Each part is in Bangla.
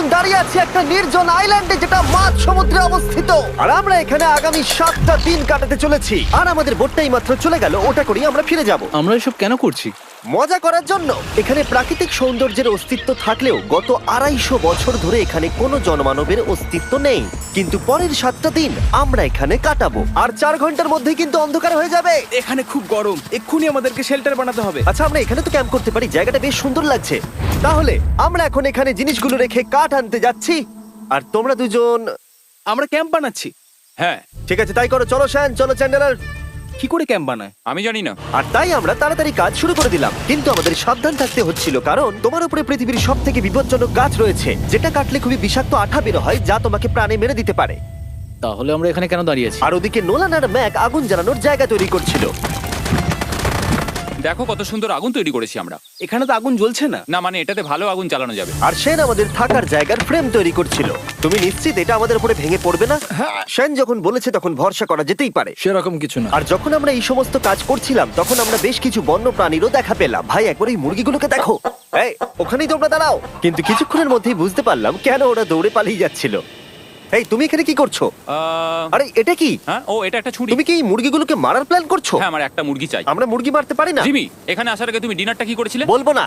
এখন দাঁড়িয়ে আছি একটা নির্জন আইল্যান্ডে যেটা মাঝ সমুদ্রে অবস্থিত, আর আমরা এখানে আগামী 7টা দিন কাটাতে চলেছি। আর আমাদের বোটটাই মাত্র চলে গেল, ওটা করেই আমরা ফিরে যাব আমরা এসব কেন করছি? মজা করার জন্য। এখানে প্রাকৃতিক সৌন্দর্যের অস্তিত্ব থাকলেও গত 250 বছর ধরে এখানে কোনো জনমানবের অস্তিত্ব নেই। কিন্তু পরের 7টা দিন আমরা এখানে কাটাবো, আর 4 ঘন্টার মধ্যেই কিন্তু অন্ধকার হয়ে যাবে। এখানে খুব গরম, এক্ষুনি আমাদেরকে শেল্টার বানাতে হবে। আচ্ছা, আমরা এখানে তো ক্যাম্প করতে পারি, জায়গাটা বেশ সুন্দর লাগছে। তাহলে আমরা এখন এখানে জিনিসগুলো রেখে কাঠ আনতে যাচ্ছি, আর তোমরা দুজন। আমরা ক্যাম্প বানাচ্ছি। হ্যাঁ, ঠিক আছে, তাই করো। চলো শ্যান, চলো চ্যান্ডেলার। কি করে ক্যাম্প বানায়? আমি জানি না। আর তাই আমরা তাড়াতাড়ি কাজ শুরু করে দিলাম, কিন্তু আমাদের সাবধান থাকতে হচ্ছিল, কারণ তোমার উপরে পৃথিবীর সব থেকে বিপজ্জনক গাছ রয়েছে, যেটা কাটলে খুবই বিষাক্ত আঠা বের হয়, যা তোমাকে প্রাণে মেরে দিতে পারে। তাহলে আমরা এখানে কেন দাঁড়িয়ে আছি? আর ওদিকে নোলান আর ম্যাক আগুন জ্বালানোর জায়গা তৈরি করছিল। দেখো কত সুন্দর আগুন তৈরি করেছি আমরা। এখানে তো আগুন জ্বলছে না। না মানে এটাতে ভালো আগুন জ্বালানো যাবে। আর সেন আমাদের থাকার জায়গার ফ্রেম তৈরি করছিল। তুমি নিশ্চিত এটা আমাদের উপরে ভেঙে পড়বে না? সেন যখন বলেছে তখন ভরসা করা যেতেই পারে। সেরকম কিছু না। আর যখন আমরা এই সমস্ত কাজ করছিলাম তখন আমরা বেশ কিছু বন্য প্রাণীরও দেখা পেলাম। ভাই, একবার এই মুরগিগুলোকে দেখো। এই, ওখানেই তোমরা দাঁড়াও। কিন্তু কিছুক্ষণের মধ্যেই বুঝতে পারলাম কেন ওরা দৌড়ে পালিয়ে যাচ্ছিল। এই, তুমি এখানে কি করছো? আরে এটা কি? হ্যাঁ, ও এটা একটা ছুরি। তুমি কি এই মুরগিগুলোকে মারার প্ল্যান করছো? হ্যাঁ, আমার একটা মুরগি চাই। আমরা মুরগি মারতে পারি না। জিমি, এখানে আসার আগে তুমি ডিনারটা কি করেছিলে? বলবো না।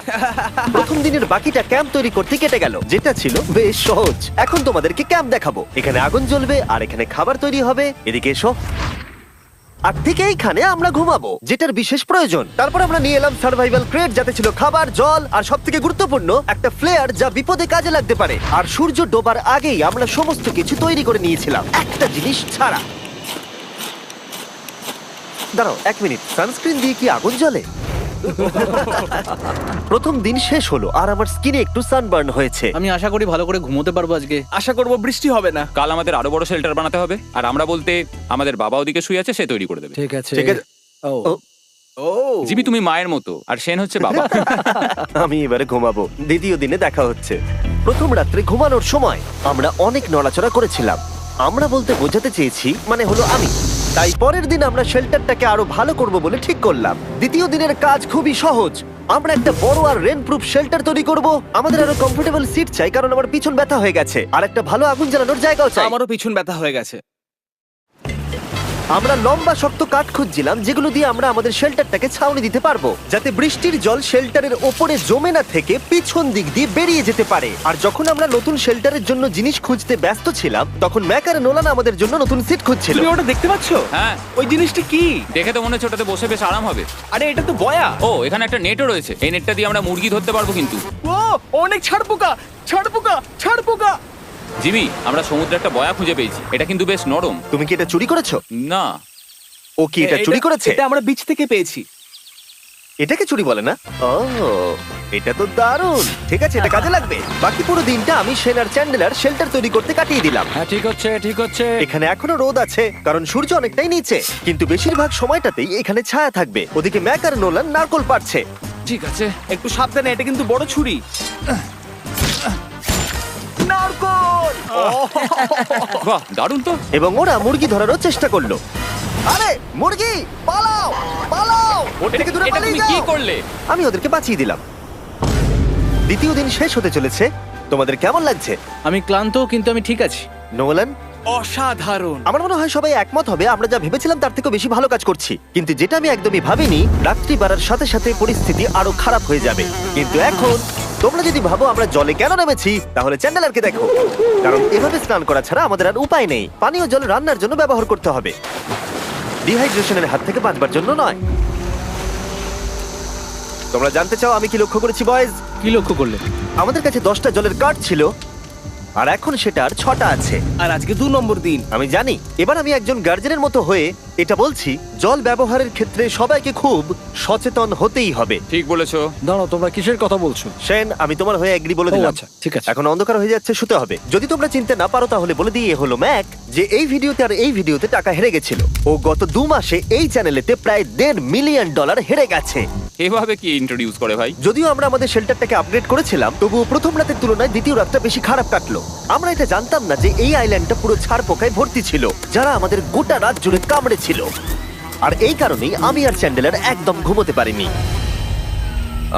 প্রথম দিনের বাকিটা ক্যাম্প তৈরি করতে কেটে গেল, যেটা ছিল বেশ সহজ। এখন তোমাদেরকে ক্যাম্প দেখাবো। এখানে আগুন জ্বলবে আর এখানে খাবার তৈরি হবে। এদিকে এসো। আর ঠিক এইখানে আমরা ঘুমাবো, যেটার বিশেষ প্রয়োজন। তারপর আমরা নিয়ে এলাম সার্ভাইভাল ক্রেট, যাতে ছিল খাবার, জল আর সবথেকে গুরুত্বপূর্ণ একটা ফ্লেয়ার, যা বিপদে কাজে লাগতে পারে। আর সূর্য ডোবার আগেই আমরা সমস্ত কিছু তৈরি করে নিয়েছিলাম, একটা জিনিস ছাড়া। দাঁড়াও 1 মিনিট, সানস্ক্রিন দিয়ে কি আগুন জ্বলে? প্রথম দিন শেষ হলো আর আমার স্কিনে একটু সানবার্ন হয়েছে। আমি আশা করি ভালো করে ঘুমোতে পারবো আজকে। আশা করব বৃষ্টি হবে না। কাল আমাদের আরো বড় শেল্টার বানাতে হবে, আর আমরা বলতে আমাদের বাবা ওদিকে শুয়ে আছে, সে তৈরি করে দেবে। ঠিক আছে। ঠিক আছে। ও ও, ও জিমি তুমি মায়ের মতো, আর সেন হচ্ছে বাবা। আমি এবারে ঘুমাবো। দ্বিতীয় দিনে দেখা হচ্ছে। প্রথম রাত্রে ঘুমানোর সময় আমরা অনেক নড়াচড়া করেছিলাম। আমরা বলতে বোঝাতে চেয়েছি, মানে হলো আমি। তাই পরের দিন আমরা শেল্টারটাকে আরো ভালো করব বলে ঠিক করলাম। দ্বিতীয় দিনের কাজ খুবই সহজ। আমরা একটা বড় আর রেন প্রুফ শেল্টার তৈরি করব। আমাদের আরো কমফোর্টেবল সিট চাই, কারণ আমার পিছন ব্যথা হয়ে গেছে, আর একটা ভালো আগুন জ্বালানোর জায়গাও চাই। আমারও পিছন ব্যথা হয়ে গেছে। আমরা লম্বা শক্ত কাঠ খুঁজছিলাম, যেগুলো দিয়ে আমরা আমাদের শেল্টারটাকে ছাউনি দিতে পারবো, যাতে বৃষ্টির জল শেল্টারের ওপরে জমে না থেকে পিছন দিক দিয়ে বেরিয়ে যেতে পারে। আর যখন আমরা নতুন শেল্টারের জন্য জিনিস খুঁজতে ব্যস্ত ছিলাম, তখন ম্যাক আর নোলান আমাদের জন্য নতুন সিট খুঁজছিল। তুমি ওটা দেখতে পাচ্ছ? হ্যাঁ, ওই জিনিসটা কি? দেখে তো মনে হচ্ছে ওটাতে বসে বেশ আরাম হবে। আরে এটা তো বয়া। ও, এখানে একটা নেটও রয়েছে। এই নেটটা দিয়ে আমরা মুরগি ধরতে পারবো। কিন্তু ও অনেক ছাড়পোকা, ছাড়পোকা, ছাড়পোকা। জিমি, আমরা সমুদ্রে একটা বয়া খুঁজে পেয়েছি। এটা কিন্তু বেশ নরম। তুমি কি এটা চুরি করেছো? না। ও কি এটা চুরি করেছে? এটা আমরা বিচ থেকে পেয়েছি। এটাকে চুরি বলে না? ও, এটা তো দারুণ। ঠিক আছে, এটা কাজে লাগবে। বাকি পুরো দিনটা আমি সেন আর চ্যান্ডেলার শেল্টার তৈরি করতে কাটিয়ে দিলাম। হ্যাঁ, ঠিক হচ্ছে, ঠিক হচ্ছে। এখানে এখনো রোদ আছে, কারণ সূর্য অনেকটাই নিচে, কিন্তু বেশিরভাগ সময়টাতেই এখানে ছায়া থাকবে। ওদিকে ম্যাক আর নোলান নারকল পাড়ছে। ঠিক আছে। একটু সাবধানে, এটা কিন্তু বড় ছুরি। নারকল! বাহ, দারুণ তো। এবং ওরা মুরগি ধরারও চেষ্টা করলো। আরে মুরগি, পালাও পালাও! ওটা থেকে দূরে এটা পালিয়ে তুমি কি যাও। করলে? আমি ওদেরকে বাঁচিয়ে দিলাম। দ্বিতীয় দিন শেষ হতে চলেছে। তোমাদের কেমন লাগছে? আমি ক্লান্ত, কিন্তু আমি ঠিক আছি। নোলান? অসাধারণ। আমার মনে হয় সবাই একমত হবে, আমরা যা ভেবেছিলাম তার থেকে বেশি ভালো কাজ করছি। কিন্তু যেটা আমি একদমই ভাবিনি, রাত্রি বাড়ার সাথে সাথে পরিস্থিতি আরো খারাপ হয়ে যাবে। কিন্তু এখন তোমরা যদি ভাবো আমরা জলে কেন নেমেছি, তাহলে চ্যান্ডেলারকে দেখো। কারণ এভাবে স্নান করা ছাড়া আমাদের আর উপায় নেই। পানীয় জল রান্নার জন্য ব্যবহার করতে হবে, ডিহাইড্রেশনের হাত থেকে বাঁচবার জন্য নয়। তোমরা জানতে চাও আমি কি লক্ষ্য করেছি বয়েজ? কি লক্ষ্য করলে? আমাদের কাছে 10টা জলের কার্ড ছিল, আর এখন সেটা আর 6টা আছে। আর আজকে 2 নম্বর দিন। আমি জানি। এবার আমি একজন গার্জেনের মতো হয়ে এটা বলছি, জল ব্যবহারের ক্ষেত্রে সবাইকে খুব সচেতন হতেই হবে। ঠিক বলেছো। দাঁড়াও, তোমরা কিসের কথা বলছো? সেন, আমি তোমার হয়ে এগ্রি বলে ও, দিলাম। আচ্ছা, ঠিক আছে। এখন অন্ধকার হয়ে যাচ্ছে, শুতে হবে। যদি তোমরা চিনতে না পারো তাহলে বলে দিয়ে হলো ম্যাক, যে এই ভিডিওতে আর এই ভিডিওতে টাকা হেরে গেছিল। ও গত 2 মাসে এই চ্যানেলেতে প্রায় $1.5 মিলিয়ন হেরে গেছে। এভাবে কি ইন্ট্রোডিউস করে ভাই? যদিও আমরা আমাদের শেল্টারটাকে আপগ্রেড করেছিলাম, তবুও প্রথম রাতের তুলনায় দ্বিতীয় রাতটা বেশি খারাপ কাটলো। আমরা এটা জানতাম না যে এই আইল্যান্ডটা পুরো ছাড় পোকায় ভর্তি ছিল, যারা আমাদের গোটা রাত জুড়ে কামড়েছিল। আর এই কারণেই আমি আর চ্যান্ডেলার একদম ঘুমোতে পারিনি।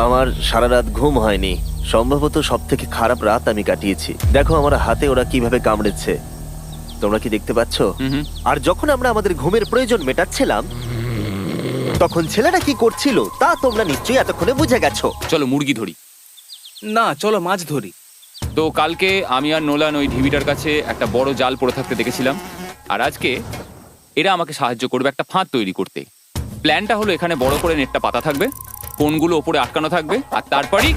আমার সারা রাত ঘুম হয়নি, সম্ভবত সব থেকে খারাপ রাত আমি কাটিয়েছি। দেখো আমার হাতে ওরা কিভাবে কামড়েছে, তোমরা কি দেখতে পাচ্ছ? হুম। আর যখন আমরা আমাদের ঘুমের প্রয়োজন মেটাচ্ছিলাম, তখন ছেলেরা কি করছিল তা তোমরা নিশ্চয়ই এতক্ষণে বুঝে গেছো। চলো মুরগি ধরি। না, চলো মাছ ধরি। তো কালকে আমি আর নোলান ওই ঢিবিটার কাছে একটা বড় জাল পড়ে থাকতে দেখেছিলাম, আর আজকে এরা আমাকে সাহায্য করবে একটা ফাঁদ তৈরি করতে। প্ল্যানটা হলো এখানে বড় করে নেটটা পাতা থাকবে, কোনগুলো ওপরে আটকানো থাকবে, আর তারপরেই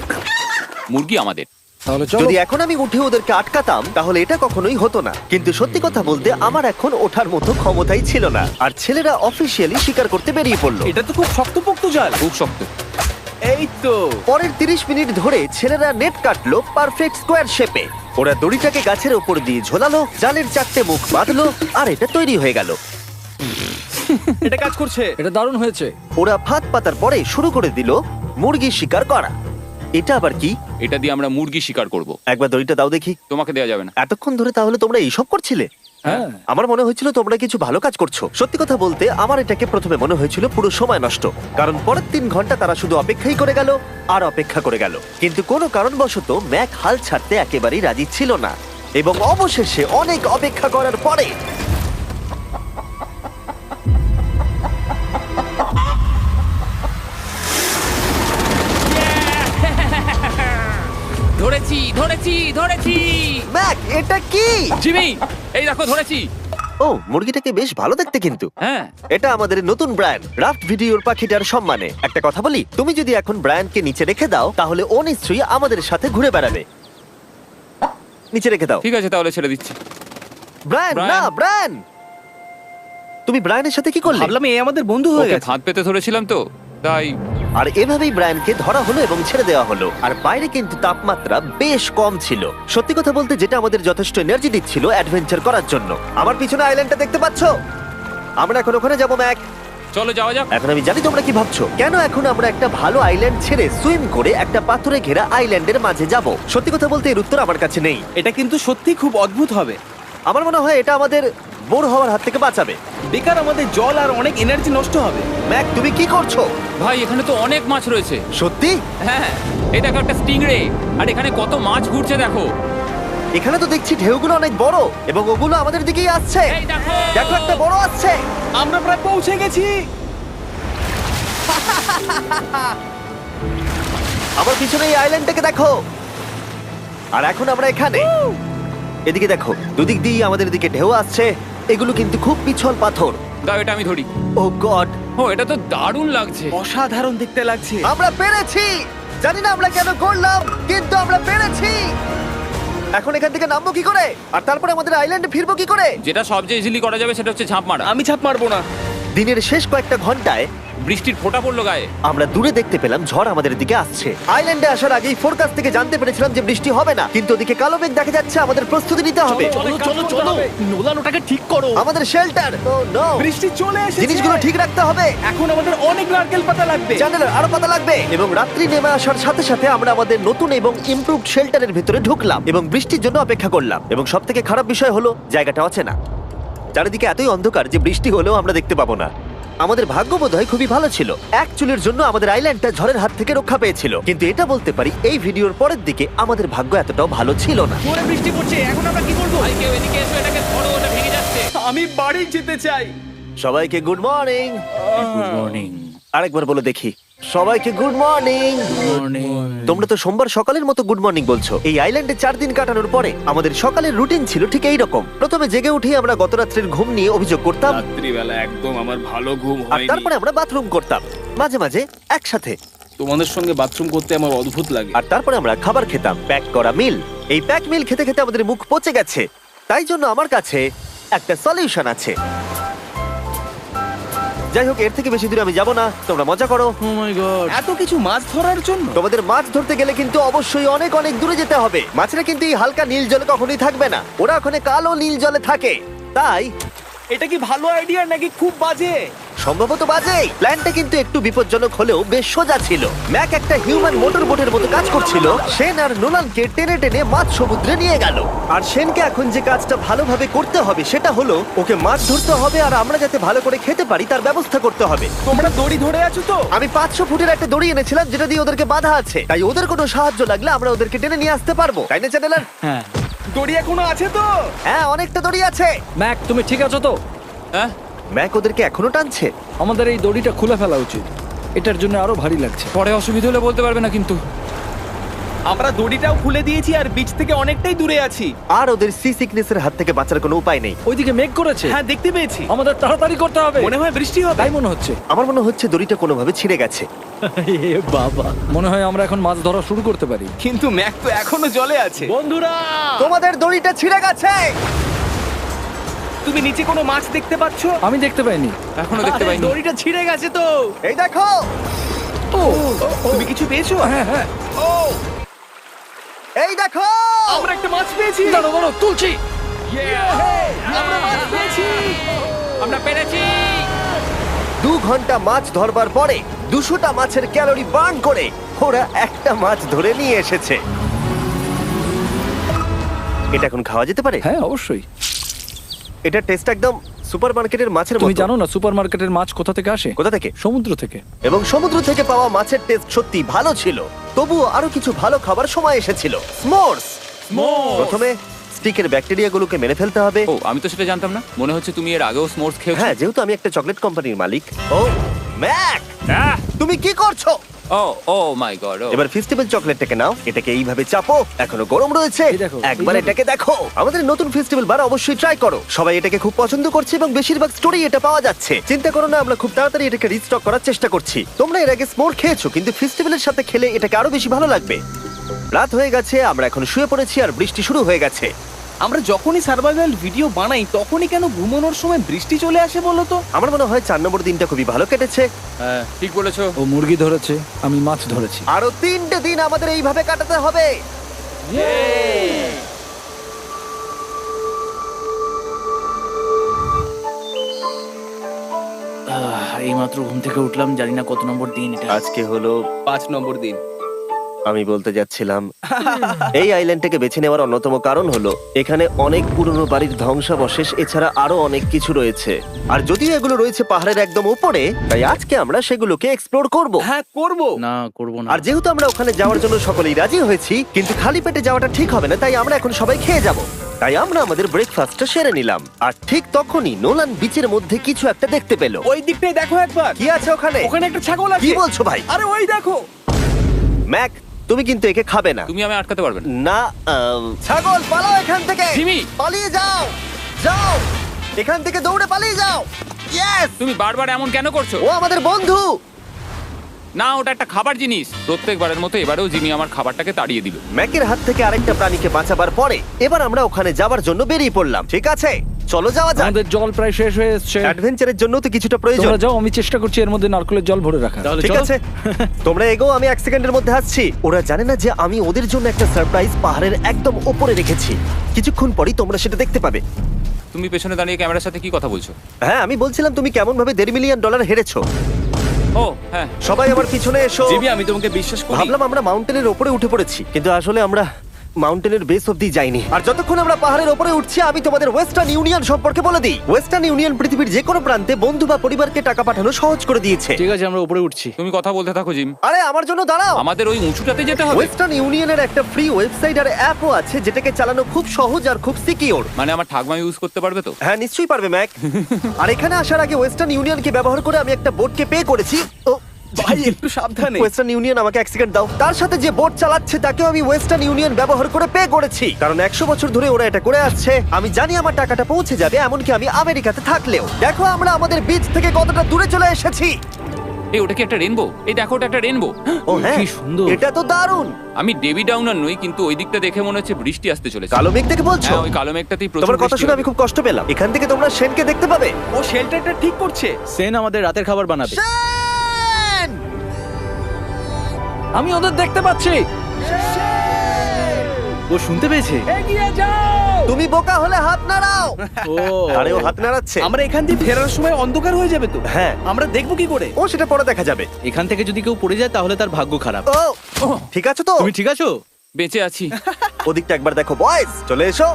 মুরগি আমাদের। তাহলে চলো। যদি এখন আমি উঠে ওদেরকে আটকাতাম তাহলে এটা কখনোই হতো না, কিন্তু সত্যি কথা বলতে আমার এখন ওঠার মতো ক্ষমতাই ছিল না। আর ছেলেরা অফিসিয়ালি স্বীকার করতে বেরিয়ে পড়লো। এটা তো খুব শক্তপোক্ত জাল। খুব শক্ত। এই তো। পরের 30 মিনিট ধরে ছেলেরা নেট কাটলো পারফেক্ট স্কোয়ার শেপে। ওরা দড়িটাকে গাছের ওপর দিয়ে ঝোলালো, জালের 4টে মুখ বাঁধলো, আর এটা তৈরি হয়ে গেল। এটা কাজ করছে। এটা দারুণ হয়েছে। ওরা ফাঁদ পাতার পরে শুরু করে দিল মুরগি শিকার করা। এটা আবার কি? এটা দিয়ে আমরা মুরগি শিকার করব। একবার দড়িটা দাও দেখি। তোমাকে দেওয়া যাবে না। এতক্ষণ ধরে তাহলে তোমরা এইসব করছিলে? হ্যাঁ। আমার মনে হয়েছিল তোমরা কিছু ভালো কাজ করছো। সত্যি কথা বলতে আমার এটাকে প্রথমে মনে হয়েছিল পুরো সময় নষ্ট, কারণ পরের 3 ঘন্টা তারা শুধু অপেক্ষাই করে গেল আর অপেক্ষা করে গেল। কিন্তু কোনো কারণবশত ম্যাক হাল ছাড়তে একেবারেই রাজি ছিল না, এবং অবশেষে অনেক অপেক্ষা করার পরে ধরেছি ধরেছি ধরেছি। ম্যাক, এটা কি? জিমি, এই দেখো ধরেছি। ও, মুরগিটাকে বেশ ভালো দেখতে কিন্তু। হ্যাঁ। এটা আমাদের নতুন ব্র্যান্ড রাফট ভিডিওর পাখিটার সম্মানে। একটা কথা বলি, তুমি যদি এখন ব্র্যান্ডকে নিচে রেখে দাও তাহলে ও নিশ্চয়ই আমাদের সাথে ঘুরে বেড়াবে। নিচে রেখে দাও। ঠিক আছে, তাহলে ছেড়ে দিচ্ছি। Brian, Brian. না ব্রায়ান, তুমি ব্রায়ানের সাথে কি করলে? ভাবলাম এই আমাদের বন্ধু হয়ে ওকে গেছে। ফাঁদ পেতে ধরেছিলাম তো, তাই। আর এভাবেই ব্রায়ানকে ধরা হলো এবং ছেড়ে দেওয়া হলো। আর বাইরে কিন্তু তাপমাত্রা বেশ কম ছিল। সত্যি কথা বলতে যেটা আমাদের যথেষ্ট এনার্জি দিচ্ছিল অ্যাডভেঞ্চার করার জন্য। আমার পিছনে আইল্যান্ডটা দেখতে পাচ্ছো? আমরা এখন ওখানে যাবো ম্যাক। চলো যাওয়া যাক। এখন আমি জানি তোমরা কি ভাবছো, কেন এখন আমরা একটা ভালো আইল্যান্ড ছেড়ে সুইম করে একটা পাথরে ঘেরা আইল্যান্ডের মাঝে যাব? সত্যি কথা বলতে এর উত্তর আমার কাছে নেই। এটা কিন্তু সত্যি খুব অদ্ভুত হবে। আমার মনে হয় এটা আমাদের বোর হওয়ার হাত থেকে বাঁচাবে। বেকার আমাদের জল আর অনেক এনার্জি নষ্ট হবে। ম্যাক, তুমি কি করছো? ভাই এখানে তো অনেক মাছ রয়েছে। সত্যি? হ্যাঁ, এই দেখো একটা স্টিংরে, আর এখানে কত মাছ ঘুরছে দেখো। এখানে তো দেখছি ঢেউগুলো অনেক বড় এবং ওগুলো আমাদের দিকেই আসছে। এই দেখো। দেখো, একটা বড় আসছে। আমরা প্রায় পৌঁছে গেছি। আমার পিছনে এই আইল্যান্ডটাকে দেখো। আর এখন আমরা এখানে। এদিকে দেখো, দুদিক দিয়ে আমাদের দিকে ঢেউ আসছে। এগুলো কিন্তু খুব পিছল পাথর। দাও এটা আমি ধরি। ও গড, ও, এটা তো দারুণ লাগছে। অসাধারণ দেখতে লাগছে। আমরা পেরেছি। জানি না আমরা কেন করলাম, কিন্তু আমরা পেরেছি। এখন এখান থেকে নামবো কি করে, আর তারপরে আমাদের আইল্যান্ডে ফিরবো কি করে? যেটা সবচেয়ে ইজিলি করা যাবে সেটা হচ্ছে ঝাঁপ মারা। আমি ছাপ মারবো না। দিনের শেষ কয়েকটা ঘন্টায় বৃষ্টির ফোঁটা পড়লো গায়ে। আমরা দূরে দেখতে পেলাম ঝড় আমাদের দিকে আসছে। আইল্যান্ডে আসার আগেই ফোরকাস্ট থেকে জানতে পেরেছিলাম যে বৃষ্টি হবে না, কিন্তু ওদিকে কালো মেঘ দেখা যাচ্ছে। আমাদের প্রস্তুতি নিতে হবে। চলো চলো চলো, নোলান ওটাকে ঠিক করো। আমাদের শেল্টার, ও নো, বৃষ্টি চলে এসেছে। জিনিসগুলো ঠিক রাখতে হবে। এখন আমাদের অনেক নারকেল পাতা লাগবে। জানালার আরো পাতা লাগবে। এবং রাত্রি নেমে আসার সাথে সাথে আমরা আমাদের নতুন এবং ইমপ্রুভড শেল্টারের ভিতরে ঢুকলাম এবং বৃষ্টির জন্য অপেক্ষা করলাম। এবং সব থেকে খারাপ বিষয় হলো জায়গাটা অচেনা। চারিদিকে এতই অন্ধকার যে বৃষ্টি হলেও আমরা দেখতে পাবো না। আমাদের ভাগ্য বোধহয় খুবই ভালো ছিল। এক চুলের জন্য আমাদের আইল্যান্ডটা ঝড়ের হাত থেকে রক্ষা পেয়েছিল, কিন্তু এটা বলতে পারি এই ভিডিওর পরের দিকে আমাদের ভাগ্য এতটাও ভালো ছিল না। জোরে বৃষ্টি পড়ছে, এখন আমরা কি করব? ভাই কেউ এদিকে এসো, এটাকে ধরো, ওটা ভেঙে যাচ্ছে। আমি বাড়ি যেতে চাই। সবাইকে গুড মর্নিং। Good morning. আরেকবার বলে দেখি, সবাইকে গুড মর্নিং। তোমরা তো সোমবার সকালের মতো গুড মর্নিং বলছো। এই আইল্যান্ডে 4 দিন কাটানোর পরে আমাদের সকালের রুটিন ছিল ঠিক এই রকম। প্রথমে জেগে উঠে আমরা গত রাত্রের ঘুম নিয়ে অভিযোগ করতাম, রাত্রিবেলা একদম আমার ভালো ঘুম আর হয়নি। তারপরে আমরা বাথরুম করতাম, মাঝে মাঝে একসাথে। তোমাদের সঙ্গে বাথরুম করতে আমার অদ্ভুত লাগে। আর তারপরে আমরা খাবার খেতাম, প্যাক করা মিল। এই প্যাক মিল খেতে খেতে আমাদের মুখ পচে গেছে। তাই জন্য আমার কাছে একটা সলিউশন আছে। যাই হোক, এর থেকে বেশি দূরে আমি যাব না, তোমরা মজা করো। ও মাই গড। এত কিছু মাছ ধরার জন্য? তোমাদের মাছ ধরতে গেলে কিন্তু অবশ্যই অনেক অনেক দূরে যেতে হবে। মাছেরা কিন্তু এই হালকা নীল জলে কখনোই থাকবে না, ওরা ওখানে কালো নীল জলে থাকে। তাই এটা কি ভালো আইডিয়া নাকি খুব বাজে? সম্ভবত বাজে। প্ল্যানটা কিন্তু একটু বিপজ্জনক হলেও বেশ সোজা ছিল। ম্যাক একটা হিউম্যান মোটর বোটের মতো কাজ করছিল। শেন আর নোলানকে টেনে টেনে মাছ সমুদ্রে নিয়ে গেল। আর শেনকে এখন যে কাজটা ভালোভাবে করতে হবে সেটা হলো ওকে মাছ ধরতে হবে, আর আমরা যাতে ভালো করে খেতে পারি তার ব্যবস্থা করতে হবে। তোমরা দড়ি ধরে আছো তো? আমি 500 ফুটের একটা দড়ি এনেছিলাম যেটা দিয়ে ওদেরকে বাঁধা আছে, তাই ওদের কোনো সাহায্য লাগলে আমরা ওদেরকে টেনে নিয়ে আসতে পারবো, তাই না চ্যানেলার? হ্যাঁ। দড়ি এখনো আছে তো? হ্যাঁ, অনেকটা দড়ি আছে। ম্যাক, তুমি ঠিক আছো তো? হ্যাঁ, ম্যাক ওদেরকে এখনো টানছে। আমাদের এই দড়িটা খুলে ফেলা উচিত, এটার জন্য আরো ভারী লাগছে। পরে অসুবিধা হলে বলতে পারবে না কিন্তু। আমরা দড়িটাও খুলে দিয়েছি আর বিচ থেকে অনেকটাই দূরে আছি। আর ওদের সি সিকনেসের হাত থেকে বাঁচার কোনো উপায় নেই। ওইদিকে মেঘ করেছে। হ্যাঁ, দেখতে পেয়েছি। আমাদের তাড়াতাড়ি করতে হবে। মনে হয় বৃষ্টি হবে। তাই মনে হচ্ছে। আমার মনে হচ্ছে দড়িটা কোনোভাবে ছিঁড়ে গেছে। এ বাবা, মনে হয় আমরা এখন মাছ ধরা শুরু করতে পারি। কিন্তু ম্যাক তো এখনো জলে আছে। বন্ধুরা, তোমাদের দড়িটা ছিঁড়ে গেছে। তুমি নিচে কোনো মাছ দেখতে পাচ্ছো? আমি দেখতে পাইনি। এখনো দেখতে পাইনি। দড়িটা ছিঁড়ে গেছে তো। এই দেখো। ও, তুমি কিছু পেয়েছো? হ্যাঁ হ্যাঁ। ও, এই দেখো। আমরা একটা মাছ পেয়েছি। দাঁড়াও দাঁড়াও, তুলছি। আমরা মাছ পেয়েছি। আমরা পেরেছি। 2 ঘন্টা মাছ ধরবার পরে 200টা মাছের ক্যালোরি বার্ন করে ওরা একটা মাছ ধরে নিয়ে এসেছে। এটা এখন খাওয়া যেতে পারে? হ্যাঁ অবশ্যই। এটা টেস্ট একদম সুপারমার্কেটের মাছের তুমি মতো। জানো না সুপারমার্কেটের মাছ কোথা থেকে আসে? কোথা থেকে? সমুদ্র থেকে। এবং সমুদ্র থেকে পাওয়া মাছের টেস্ট সত্যি ভালো ছিল। তবুও আরো কিছু ভালো খাবার সময় এসেছিল। স্মোর্স। প্রথমে স্টিকের ব্যাকটেরিয়াগুলোকে মেরে ফেলতে হবে। ও, আমি তো সেটা জানতাম না। মনে হচ্ছে তুমি এর আগেও স্মোর্স খেয়েছো। হ্যাঁ, যেহেতু আমি একটা চকলেট কোম্পানির মালিক। ও ম্যাক, আহ! তুমি কি করছো? ও ও মাই গড। এবার ফেস্টিভ্যাল চকলেটটাকে নাও, এটাকে এইভাবে চাপো, এখনো গরম রয়েছে। এই দেখো, একবার এইভাবে। এটাকে দেখো। আমাদের নতুন ফেস্টিভ্যাল বার অবশ্যই ট্রাই করো। সবাই এটাকে খুব পছন্দ করছে এবং বেশিরভাগ স্টোরি এটা পাওয়া যাচ্ছে। চিন্তা করো না, আমরা খুব তাড়াতাড়ি এটাকে রিস্টক করার চেষ্টা করছি। তোমরা এর আগে স্মোর খেয়েছো, কিন্তু ফেস্টিভ্যালের সাথে খেলে এটাকে আরো বেশি ভালো লাগবে। রাত হয়ে গেছে, আমরা এখন শুয়ে পড়েছি আর বৃষ্টি শুরু হয়ে গেছে। আমরা যখনই সার্ভাইভাল ভিডিও বানাই তখনই কেন ঘুমানোর সময় বৃষ্টি চলে আসে বলো তো? আমার মনে হয় 4 নম্বর দিনটা খুবই ভালো কেটেছে। হ্যাঁ, ঠিক বলেছো। ও মুরগি ধরেছে, আমি মাছ ধরেছি। আরো 3টে দিন আমাদের এইভাবে কাটাতে হবে। এইমাত্র ঘুম থেকে উঠলাম, জানি না কত নম্বর দিন এটা। আজকে হলো 5 নম্বর দিন। আমি বলতে যাচ্ছিলাম এই আইল্যান্ডটাকে বেছে নেওয়ার অন্যতম কারণ হলো এখানে অনেক পুরনো বাড়ির ধ্বংসাবশেষ, এছাড়া আরো অনেক কিছু রয়েছে। আর যদিও এগুলো রয়েছে পাহাড়ের একদম উপরে, তাই আজকে আমরা সেগুলোকে এক্সপ্লোর করব। হ্যাঁ, করব। না, করব না। আর যেহেতু আমরা ওখানে যাওয়ার জন্য সকলেই রাজি হয়েছি, কিন্তু খালি পেটে যাওয়াটা ঠিক হবে না, তাই আমরা এখন সবাই খেয়ে যাব। তাই আমরা আমাদের ব্রেকফাস্টটা সেরে নিলাম। আর ঠিক তখনই নোলান বিচের মধ্যে কিছু একটা দেখতে পেল। ওই দিকটাই দেখো একবার। কি আছে ওখানে? ওখানে একটা ছাগল আছে। কি বলছো ভাই? আরে ওই দেখো। ম্যাক, তুমি কিন্তু একে খাবে না। তুমি আমি আটকাতে পারবে না। না, ছাগল পালাও এখান থেকে। জিমি! পালিয়ে যাও, যাও এখান থেকে, দৌড়ে পালিয়ে যাও। ইয়েস! তুমি বারবার এমন কেন করছো? ও আমাদের বন্ধু। না, ওটা একটা খাবার জিনিস। প্রত্যেকবারের মতো এবারেও জিমি আমার খাবারটাকে তাড়িয়ে দিল। ম্যাকের হাত থেকে আরেকটা প্রাণীকে বাঁচাবার পরে এবার আমরা ওখানে যাবার জন্য বেরিয়ে পড়লাম। ঠিক আছে, চলো যাওয়া যাক। আমাদের জল প্রায় শেষ হয়ে এসেছে। অ্যাডভেঞ্চারের জন্য তো কিছুটা প্রয়োজন। তোমরা যাও, আমি চেষ্টা করছি এর মধ্যে নারকেলের জল ভরে রাখা। ঠিক আছে, তোমরা এগো, আমি 1 সেকেন্ডের মধ্যে আসছি। ওরা জানে না যে আমি ওদের জন্য একটা সারপ্রাইজ পাহাড়ের একদম উপরে রেখেছি। কিছুক্ষণ পরেই তোমরা সেটা দেখতে পাবে। তুমি পেছনে দাঁড়িয়ে ক্যামেরার সাথে কি কথা বলছো? হ্যাঁ, আমি বলছিলাম তুমি কেমন ভাবে $1.5 মিলিয়ন হেরেছো। ও হ্যাঁ, সবাই আমার পিছনে এসো। জিমি, আমি তোমাকে বিশ্বাস করি। ভাবলাম আমরা মাউন্টেনের উপরে উঠে পড়েছি, কিন্তু আসলে আমরা মাউন্টেনের বেস অব্দি যাইনি। আর যতক্ষণ আমরা পাহাড়ের উপরে উঠছি, আমি তোমাদের ওয়েস্টার্ন ইউনিয়ন সম্পর্কে বলে দিই। ওয়েস্টার্ন ইউনিয়ন পৃথিবীর যে কোনো প্রান্তে বন্ধু বা পরিবারকে টাকা পাঠানো সহজ করে দিয়েছে। ঠিক আছে, আমরা উপরে উঠছি। তুমি কথা বলতে থাকো জিম। আরে আমার জন্য দাঁড়াও। আমাদের ওই উঁচুটাতে যেতে হবে। ওয়েস্টার্ন ইউনিয়নের একটা ফ্রি ওয়েবসাইট আর অ্যাপও আছে, যেটাকে চালানো খুব সহজ আর খুব সিকিউর। মানে আমার ঠাকমা ইউজ করতে পারবে তো? হ্যাঁ, নিশ্চয়ই পারবে ম্যাক। আর এখানে আসার আগে ওয়েস্টার্ন ইউনিয়নকে ব্যবহার করে আমি একটা বোটকে পে করেছি। ও ভাই, একটু সাবধানে। ওয়েস্টার্ন ইউনিয়ন আমাকে 1 সেকেন্ড দাও। তার সাথে যে বোট চালাচ্ছে তাকেও আমি ওয়েস্টার্ন ইউনিয়ন ব্যবহার করে পে করেছি, কারণ 100 বছর ধরে ওরা এটা করে আসছে। আমি জানি আমার টাকাটা পৌঁছে যাবে, এমনকি আমি আমেরিকাতে থাকলেও। দেখো আমরা আমাদের বিচ থেকে কতটা দূরে চলে এসেছি। এই, ওটা কি একটা রেনবো? এই দেখো, ওটা একটা রেনবো। ও হ্যাঁ, কি সুন্দর। এটা তো দারুণ। আমি ডেভি ডাউনার নই, কিন্তু ওই দিকটা দেখে মনে হচ্ছে বৃষ্টি আসতে চলেছে। কালো মেঘ থেকে বলছো? হ্যাঁ, ওই কালো মেঘটাতেই প্রচুর তোমার কথা বৃষ্টি শুনে হবে। আমি খুব কষ্ট পেলাম। এখান থেকে তোমরা শেনকে দেখতে পাবে। ও শেল্টারটা ঠিক করছে। সেন আমাদের রাতের খাবার বানাবে। শেন! আমি ওদের দেখতে পাচ্ছি। ও শুনতে পেয়েছে। এগিয়ে যাও। তুমি বোকা হলে হাত নাড়াও। ও আরে ও হাত নাড়াচ্ছে। আমরা এখান দিয়ে ফেরার সময় অন্ধকার হয়ে যাবে তো। হ্যাঁ। আমরা দেখবো কি করে? ও সেটা পরে দেখা যাবে। এখান থেকে যদি কেউ পড়ে যায় তাহলে তার ভাগ্য খারাপ। ও ঠিক আছে তো? তুমি ঠিক আছো? বেঁচে আছি। ওদিকটা একবার দেখো বয়েজ, চলে এসো,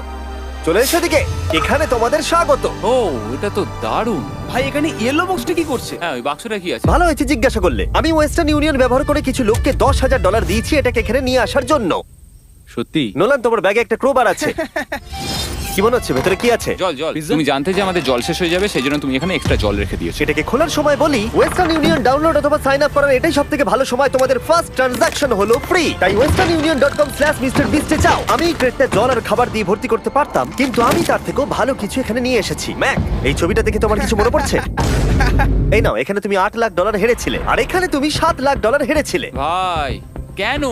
চলে এসো দিকে। এখানে তোমাদের স্বাগত। ও এটা তো দারুণ। ভাই এখানে ইয়েলো বক্সটা কি করছে? হ্যাঁ ওই বাক্সটা কি আছে? ভালো হয়েছে জিজ্ঞাসা করলে। আমি ওয়েস্টার্ন ইউনিয়ন ব্যবহার করে কিছু লোককে $10,000 দিয়েছি এটাকে এখানে নিয়ে আসার জন্য। সত্যি? নোলান, তোমার ব্যাগে একটা ক্রোবার আছে। কি মনে হচ্ছে ভেতরে কি আছে? জল জল। Pizza? তুমি জানতে যে আমাদের জল শেষ হয়ে যাবে সেই জন্য তুমি এখানে এক্সট্রা জল রেখে দিয়েছো। সেটাকে খোলার সময় বলি, ওয়েস্টার্ন ইউনিয়ন ডাউনলোড অথবা সাইন আপ করার এটাই সবথেকে ভালো সময়। তোমাদের ফার্স্ট ট্রানজাকশন হলো ফ্রি। তাই westernunion.com/MrBeast এ যাও। আমি এই ক্রেটটা জল আর খাবার দিয়ে ভর্তি করতে পারতাম, কিন্তু আমি তার থেকেও ভালো কিছু এখানে নিয়ে এসেছি। ম্যাক, এই ছবিটা দেখে তোমার কিছু মনে পড়ছে? এই নাও, এখানে তুমি $8 লাখ হেরেছিলে, আর এখানে তুমি $7 লাখ হেরেছিলে। ভাই কেন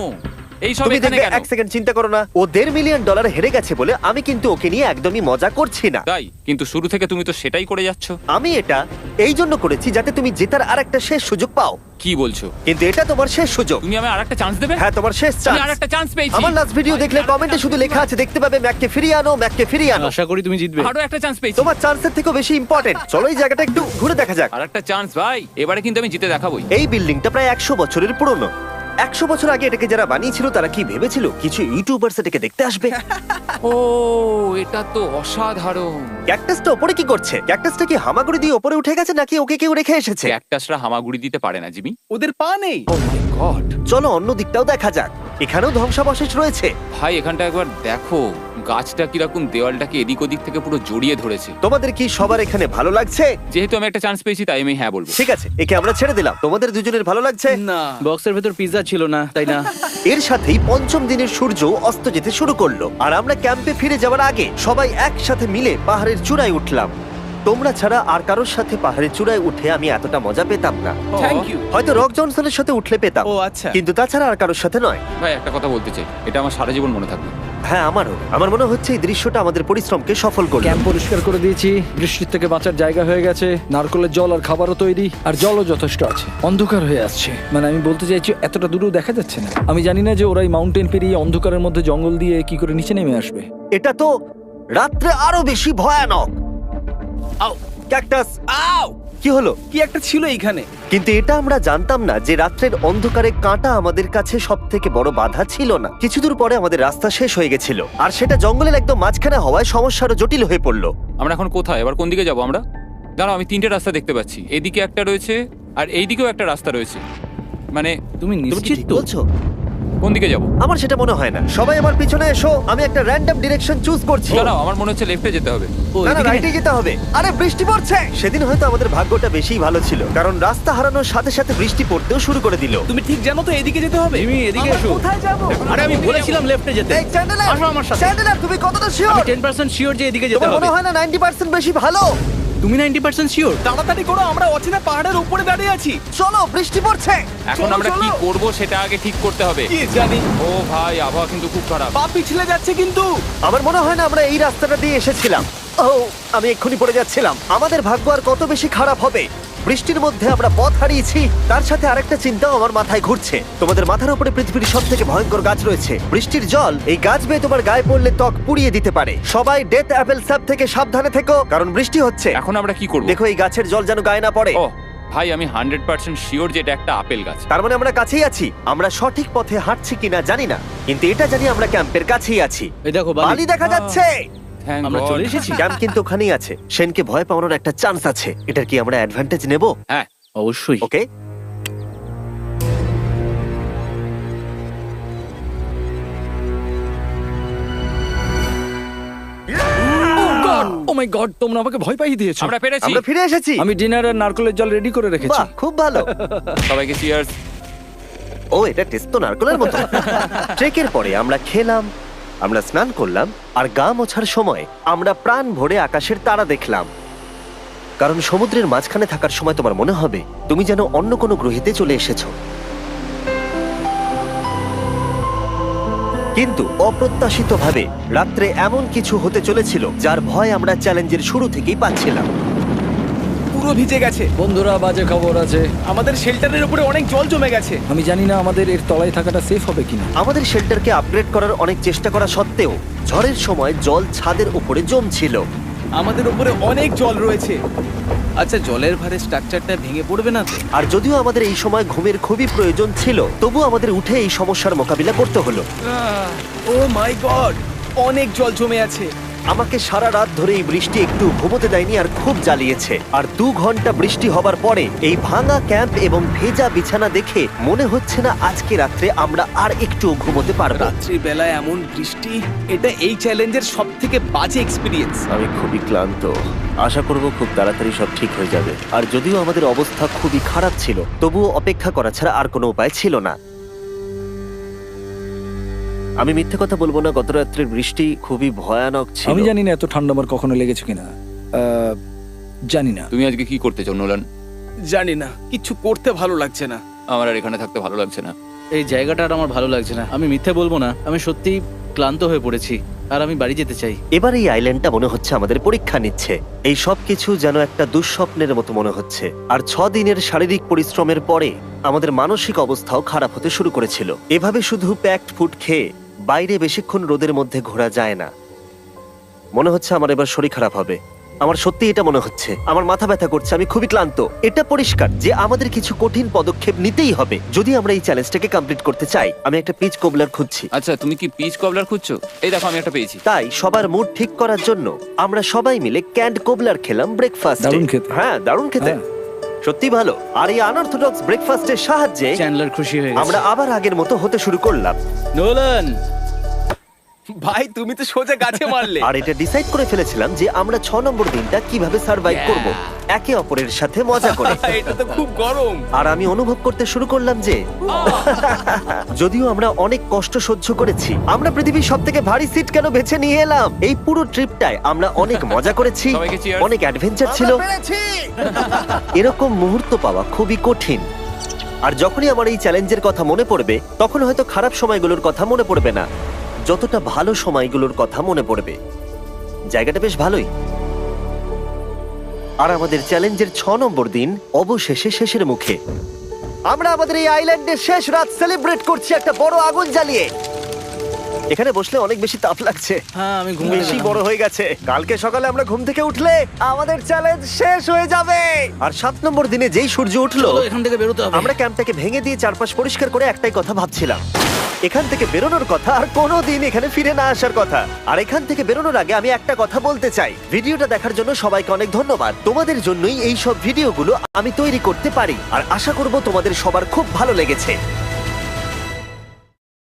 এই সব তুমি এখানে দেখবে, কেন? এক সেকেন্ড চিন্তা করো না। ও $1.5 মিলিয়ন হেরে গেছে বলে আমি কিন্তু ওকে নিয়ে একদমই মজা করছি না। তাই কিন্তু শুরু থেকে তুমি তো সেটাই করে যাচ্ছ। আমি এটা এই জন্য করেছি যাতে তুমি জেতার আরেকটা শেষ সুযোগ পাও, কি বলছো? কিন্তু এটা তোমার শেষ সুযোগ। তুমি আমায় আরেকটা চান্স দেবে? হ্যাঁ, তোমার শেষ আমি চান্স। আরেকটা চান্স পেয়েছি। আমার লাস্ট ভিডিও দেখলে কমেন্টে শুধু লেখা আছে, দেখতে পাবে ম্যাককে ফিরিয়ে আনো, ম্যাককে ফিরিয়ে আনো। আশা করি তুমি জিতবে। আরো একটা চান্স পেয়েছি। তোমার চান্সের থেকেও বেশি ইম্পর্টেন্ট। চলো এই জায়গাটা একটু ঘুরে দেখা যাক। আরেকটা চান্স ভাই, এবারে কিন্তু আমি জিতে দেখাবোই। এই বিল্ডিংটা প্রায় 100 বছরের পুরনো। 100 বছর আগে এটাকে যারা বানিয়েছিল তারা কি ভেবেছিল কিছু ইউটিউবার্স এটাকে দেখতে আসবে? ও এটা তো অসাধারণ। ক্যাকটাসটা ওপরে কি করছে? ক্যাকটাসটা কি হামাগুড়ি দিয়ে ওপরে উঠে গেছে নাকি ওকে কেউ রেখে এসেছে? ক্যাকটাসরা হামাগুড়ি দিতে পারে না জিমি। ওদের পা নেই। ও মাই গড। চলো অন্য দিকটাও দেখা যাক। এখানেও ধ্বংসাবশেষ রয়েছে। ভাই এখানটা একবার দেখো, গাছটা কিরকম দেওয়ালটাকে এদিক ওদিক থেকে পুরো জড়িয়ে ধরেছে। তোমাদের কি সবার এখানে ভালো লাগছে? যেহেতু আমি একটা চান্স পেয়েছি তাই আমি হ্যাঁ বলবো। ঠিক আছে, একে আমরা ছেড়ে দিলাম। তোমাদের দুজনের ভালো লাগছে? না, বক্সের ভেতর পিৎজা ছিল না, তাই না? এর সাথেই পঞ্চম দিনের সূর্য অস্ত যেতে শুরু করলো, আর আমরা ক্যাম্পে ফিরে যাওয়ার আগে সবাই একসাথে মিলে পাহাড়ের চূড়ায় উঠলাম। তোমরা ছাড়া আর কারোর সাথে পাহাড়ের চূড়ায় উঠে আমি এতটা মজা পেতাম না। Thank you. হয়তো রক জনসনের সাথে উঠলে পেতাম, ও আচ্ছা। কিন্তু তাছাড়া আর কারোর সাথে নয়। ভাই একটা কথা বলতে চাই, এটা আমার সারা জীবন মনে থাকবে। হ্যাঁ, আমারও। আমার মনে হচ্ছে এই দৃশ্যটা আমাদের পরিশ্রমকে সফল করলো। ক্যাম্প পরিষ্কার করে দিয়েছি, বৃষ্টির থেকে বাঁচার জায়গা হয়ে গেছে, নারকেলের জল আর খাবারও তৈরি, আর জলও যথেষ্ট আছে। অন্ধকার হয়ে আসছে, মানে আমি বলতে চাইছি এতটা দূরেও দেখা যাচ্ছে না। আমি জানি না যে ওরা এই মাউন্টেন পেরিয়ে অন্ধকারের মধ্যে জঙ্গল দিয়ে কি করে নিচে নেমে আসবে। এটা তো রাত্রে আরো বেশি ভয়ানক। আউ, ক্যাকটাস, আউ! কি হলো? কি একটা ছিল এইখানে। কিন্তু এটা আমরা জানতাম না যে রাত্রের অন্ধকারে কাঁটা আমাদের কাছে সব থেকে বড় বাধা ছিল না। কিছু দূর পরে আমাদের রাস্তা শেষ হয়ে গেছিল, আর সেটা জঙ্গলের একদম মাঝখানে হওয়ায় সমস্যা আরো জটিল হয়ে পড়লো। আমরা এখন কোথায়, এবার কোন দিকে যাবো আমরা? দাঁড়াও, আমি তিনটে রাস্তা দেখতে পাচ্ছি। এদিকে একটা রয়েছে আর এইদিকেও একটা রাস্তা রয়েছে। মানে তুমি তুমি নিশ্চিত ঠিক তো? বলছো? কোন দিকে যাবো? আমার সেটা মনে হয় না। সবাই আমার পিছনে এসো, আমি একটা র্যান্ডম ডিরেকশন চুজ করছি। দাঁড়াও, আমার মনে হচ্ছে লেফটে যেতে হবে। ও, না না, এদিকে? রাইটে যেতে হবে। আরে বৃষ্টি পড়ছে। সেদিন হয়তো আমাদের ভাগ্যটা বেশিই ভালো ছিল, কারণ রাস্তা হারানোর সাথে সাথে বৃষ্টি পড়তেও শুরু করে দিল। তুমি ঠিক জানো তো এদিকে যেতে হবে? জিমি, এদিকে আমরা এসো। কোথায় যাবো? আরে আমি বলেছিলাম লেফটে যেতে। এই চ্যান্ডেলার, আসো আমার সাথে। চ্যান্ডেলার, তুমি কতটা আমি শিওর? 10% শিওর যে এদিকে যেতে তোমার হবে। মনে হয় না 90% বেশি ভালো? তুমি 90% শিওর? তাড়াতাড়ি করো, আমরা অচেনা পাহাড়ের উপরে দাঁড়িয়ে আছি। চলো, বৃষ্টি পড়ছে। এখন চলো, আমরা কি চলো। করব সেটা আগে ঠিক করতে হবে। কি জানি, ও ভাই, আবহাওয়া কিন্তু খুব খারাপ। পা পিছলে যাচ্ছে কিন্তু। আমার মনে হয় না আমরা এই রাস্তাটা দিয়ে এসেছিলাম। ও, আমি এক্ষুনি পড়ে যাচ্ছিলাম। আমাদের ভাগ্য আর কত বেশি খারাপ হবে। বৃষ্টির মধ্যে আমরা পথ হারিয়েছি, তার সাথে আরেকটা চিন্তাও আমার মাথায় ঘুরছে। তোমাদের মাথার উপরে পৃথিবীর সব থেকে ভয়ঙ্কর গাছ রয়েছে। বৃষ্টির জল এই গাছ বেয়ে তোমার গায়ে পড়লে ত্বক পুড়িয়ে দিতে পারে। সবাই ডেথ অ্যাপেল স্যাপ থেকে সাবধানে থেকো, কারণ বৃষ্টি হচ্ছে। এখন আমরা কি করব? দেখো এই গাছের জল যেন গায়ে না পড়ে। ও ভাই, আমি 100% শিওর যে এটা একটা আপেল গাছ। তার মানে আমরা কাছেই আছি। আমরা সঠিক পথে হাঁটছি কিনা জানি না, কিন্তু এটা জানি আমরা ক্যাম্পের কাছেই আছি। এই দেখো বালি দেখা যাচ্ছে। Thank আমরা God. চলে এসেছি। ক্যাম্প কিন্তু ওখানেই আছে। সেনকে ভয় পাওয়ানোর একটা চান্স আছে। এটার কি আমরা অ্যাডভান্টেজ নেব? হ্যাঁ, অবশ্যই। ওকে। ও মাই গড, তোমরা আমাকে ভয় পাইয়ে দিয়েছো। আমরা পেরেছি। আমরা ফিরে এসেছি। আমি ডিনার আর নারকেলের জল রেডি করে রেখেছি। বাহ, খুব ভালো। সবাইকে চিয়ার্স। ও, এটা টেস্ট তো নারকেলের মতো। ট্রেকের পরে আমরা খেলাম, আমরা স্নান করলাম, আর গা মোছার সময় আমরা প্রাণ ভরে আকাশের তারা দেখলাম। কারণ সমুদ্রের মাঝখানে থাকার সময় তোমার মনে হবে তুমি যেন অন্য কোনো গ্রহেতে চলে এসেছো। কিন্তু অপ্রত্যাশিতভাবে রাত্রে এমন কিছু হতে চলেছিল যার ভয় আমরা চ্যালেঞ্জের শুরু থেকেই পাচ্ছিলাম। পুরো ভিজে গেছে। বন্ধুরা, বাজে খবর আছে। আমাদের শেল্টারের উপরে অনেক জল জমে গেছে। আমি জানি না আমাদের এর তলায় থাকাটা সেফ হবে কিনা। আমাদের শেল্টারকে আপগ্রেড করার অনেক চেষ্টা করা সত্ত্বেও ঝড়ের সময় জল ছাদের উপরে জমছিল। আমাদের উপরে অনেক জল রয়েছে। আচ্ছা, জলের ভারে স্ট্রাকচারটা ভেঙে পড়বে না তো? আর যদিও আমাদের এই সময় ঘুমের খুবই প্রয়োজন ছিল, তবু আমাদের উঠে এই সমস্যার মোকাবিলা করতে হলো। ও মাই গড, অনেক জল জমে আছে। আমাকে সারা রাত ধরে এই বৃষ্টি একটু ঘুমোতে দেয়নি আর খুব জ্বালিয়েছে। আর 2 ঘন্টা বৃষ্টি হবার পরে এই ভাঙা ক্যাম্প এবং ভেজা বিছানা দেখে মনে হচ্ছে না আজকে রাত্রে আমরা আর একটু ঘুমোতে পারবো। রাত্রি বেলায় এমন বৃষ্টি, এটা এই চ্যালেঞ্জের সব থেকে বাজে এক্সপিরিয়েন্স। আমি খুবই ক্লান্ত। আশা করব খুব তাড়াতাড়ি সব ঠিক হয়ে যাবে। আর যদিও আমাদের অবস্থা খুবই খারাপ ছিল, তবুও অপেক্ষা করা ছাড়া আর কোনো উপায় ছিল না। আমি মিথ্যে কথা বলবো না, গত রাত্রের বৃষ্টি খুবই ভয়ানক ছিল। আমি জানি না এত ঠান্ডা আমার কখনো লেগেছে কিনা। জানি না। তুমি আজকে কি করতে চাও নোলান? জানি না, কিছু করতে ভালো লাগছে না। আমার আর এখানে থাকতে ভালো লাগছে না। এই জায়গাটা আর আমার ভালো লাগছে না। আমি মিথ্যে বলবো না, আমি সত্যিই ক্লান্ত হয়ে পড়েছি আর আমি বাড়ি যেতে চাই। এবার এই আইল্যান্ডটা মনে হচ্ছে আমাদের পরীক্ষা নিচ্ছে। এই সব কিছু যেন একটা দুঃস্বপ্নের মতো মনে হচ্ছে। আর 6 দিনের শারীরিক পরিশ্রমের পরে আমাদের মানসিক অবস্থাও খারাপ হতে শুরু করেছিল। এভাবে শুধু প্যাকড ফুড খেয়ে বাইরে বেশিক্ষণ রোদের মধ্যে ঘোরা যায় না। মনে হচ্ছে আমার এবার শরীর খারাপ হবে। আমার সত্যি এটা মনে হচ্ছে। আমার মাথা ব্যথা করছে, আমি খুবই ক্লান্ত। এটা পরিষ্কার যে আমাদের কিছু কঠিন পদক্ষেপ নিতেই হবে যদি আমরা এই চ্যালেঞ্জটাকে কমপ্লিট করতে চাই। আমি একটা পিচ কোবলার খুঁজছি। আচ্ছা, তুমি কি পিচ কবলার খুঁজছো? এই দেখো, আমি একটা পেয়েছি। তাই সবার মুড ঠিক করার জন্য আমরা সবাই মিলে ক্যান্ড কোবলার খেলাম ব্রেকফাস্ট। দারুণ খেতে। হ্যাঁ, দারুণ খেতে, হ্যাঁ। সত্যি ভালো। আর এই আনঅর্থোডক্স ব্রেকফাস্টের সাহায্যে চ্যান্ডলার খুশি হয়ে আমরা গেছে। আবার আগের মতো হতে শুরু করলাম। নোলান, ভাই, তুমি তো সোজা গাছে মারলে। আর এটা ডিসাইড করে ফেলেছিলাম যে আমরা 6 নম্বর দিনটা কিভাবে সার্ভাইভ করব, একে অপরের সাথে মজা করে। এটা তো খুব গরম। আর আমি অনুভব করতে শুরু করলাম যে যদিও আমরা অনেক কষ্ট সহ্য করেছি, আমরা পৃথিবীর সব থেকে ভারী সিট কেন বেছে নিয়ে এলাম। এই পুরো ট্রিপটায় আমরা অনেক মজা করেছি, সবাইকে cheers। অনেক অ্যাডভেঞ্চার ছিল। এরকম মুহূর্ত পাওয়া খুবই কঠিন। আর যখনই আমার এই চ্যালেঞ্জের কথা মনে পড়বে, তখন হয়তো খারাপ সময়গুলোর কথা মনে পড়বে না, যতটা ভালো সময়গুলোর কথা মনে পড়বে। জায়গাটা বেশ ভালোই। আর আমাদের চ্যালেঞ্জের 6 নম্বর দিন অবশেষে শেষের মুখে। আমরা আমাদের এই আইল্যান্ডের শেষ রাত সেলিব্রেট করছি একটা বড় আগুন জ্বালিয়ে। এখানে বসলে অনেক বেশি তাপ লাগছে। হ্যাঁ, আমি ঘুমিয়ে বেশি বড় হয়ে গেছে। কালকে সকালে আমরা ঘুম থেকে উঠলে আমাদের চ্যালেঞ্জ শেষ হয়ে যাবে। আর 7 নম্বর দিনে যেই সূর্য উঠলো, এখান থেকে বেরোতে হবে। আমরা ক্যাম্পটাকে ভেঙে দিয়ে চারপাশ পরিষ্কার করে একটাই কথা ভাবছিলাম, এখান থেকে বেরোনোর কথা আর কোনোদিন এখানে ফিরে না আসার কথা। আর এখান থেকে বেরোনোর আগে আমি একটা কথা বলতে চাই, ভিডিওটা দেখার জন্য সবাইকে অনেক ধন্যবাদ। তোমাদের জন্যই এই সব ভিডিওগুলো আমি তৈরি করতে পারি। আর আশা করব তোমাদের সবার খুব ভালো লেগেছে।